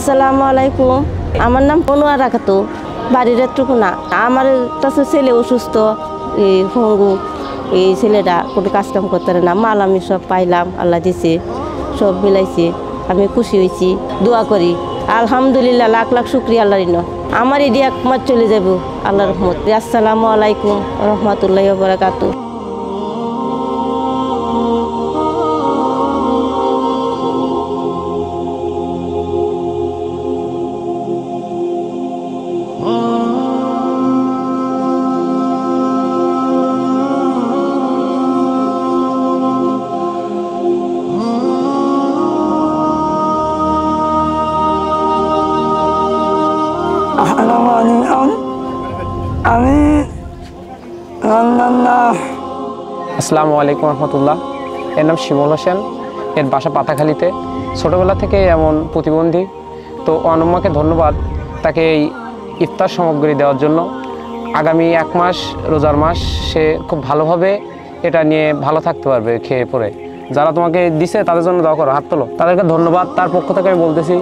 আসসালামু আলাইকুম। আমার নাম অনুয়ারা খাতু, বাড়ির এতটুকু না। আমার কাছে ছেলে অসুস্থ, এই পঙ্গু। এই ছেলেটা কোনো কাজকাম করতে পারে না। মাল আমি সব পাইলাম, আল্লাহ দিছে, সব মিলাইছি। আমি খুশি হয়েছি, দোয়া করি। আলহামদুলিল্লাহ, লাখ লাখ শুক্রিয়া আল্লাহর। আমার এটি এক মাস চলে যাব আল্লাহর রহমত। আসসালামু আলাইকুম রহমতুল্লাহি ওয়া বারাকাতুহু। আসসালামু আলাইকুম রহমতুল্লাহ। এর নাম শিমুল হোসেন, এর বাসা পাতাখালীতে। ছোটোবেলা থেকে এমন প্রতিবন্ধী। তো অনম্মাকে ধন্যবাদ তাকে এই ইফতার সামগ্রী দেওয়ার জন্য। আগামী 1 মাস রোজার মাস সে খুব ভালোভাবে এটা নিয়ে ভালো থাকতে পারবে খেয়ে পরে। যারা তোমাকে দিছে তাদের জন্য দোয়া করো, হাত তোলো, তাদেরকে ধন্যবাদ। তার পক্ষ থেকে আমি বলতেছি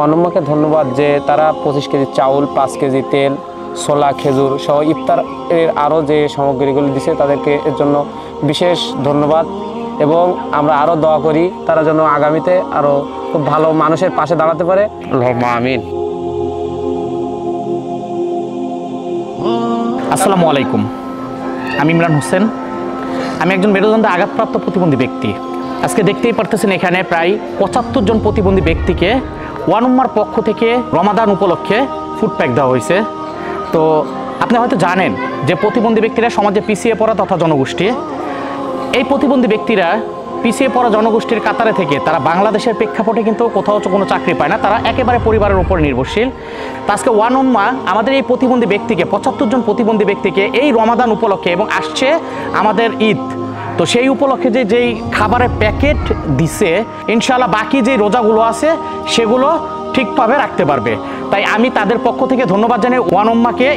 অনম্মাকে ধন্যবাদ যে তারা 25 কেজি চাউল, 5 কেজি তেল, ছোলা, খেজুর সহ ইফতার এর আরও যে সামগ্রীগুলি দিছে তাদেরকে এর জন্য বিশেষ ধন্যবাদ। এবং আমরা আরও দোয়া করি তারা যেন আগামীতে আরও খুব ভালো মানুষের পাশে দাঁড়াতে পারে। আল্লাহুম্মা আমিন। আসসালামু আলাইকুম, আমি ইমরান হোসেন। আমি একজন মেরুদণ্ডে আঘাতপ্রাপ্ত প্রতিবন্ধী ব্যক্তি। আজকে দেখতেই পারতেছেন এখানে প্রায় 75 জন প্রতিবন্ধী ব্যক্তিকে ওয়ানুম্মার পক্ষ থেকে রমাদান উপলক্ষে ফুড প্যাক দেওয়া হয়েছে। তো আপনি হয়তো জানেন যে প্রতিবন্ধী ব্যক্তিরা সমাজে পিছিয়ে পড়া তথা জনগোষ্ঠী। এই প্রতিবন্ধী ব্যক্তিরা পিছিয়ে পড়া জনগোষ্ঠীর কাতারে থেকে তারা বাংলাদেশের প্রেক্ষাপটে কিন্তু কোথাও কোনো চাকরি পায় না, তারা একেবারে পরিবারের উপর নির্ভরশীল। তো আজকে ওয়ানুম্মা আমাদের এই প্রতিবন্ধী ব্যক্তিকে 75 জন প্রতিবন্ধী ব্যক্তিকে এই রমাদান উপলক্ষে, এবং আসছে আমাদের ঈদ, তো সেই উপলক্ষে যেই খাবারের প্যাকেট দিছে, ইনশাআল্লাহ বাকি যে রোজাগুলো আছে সেগুলো ঠিকভাবে রাখতে পারবে। তাই আমি তাদের পক্ষ থেকে ধন্যবাদ জানাই ওয়ানুম্মাকে।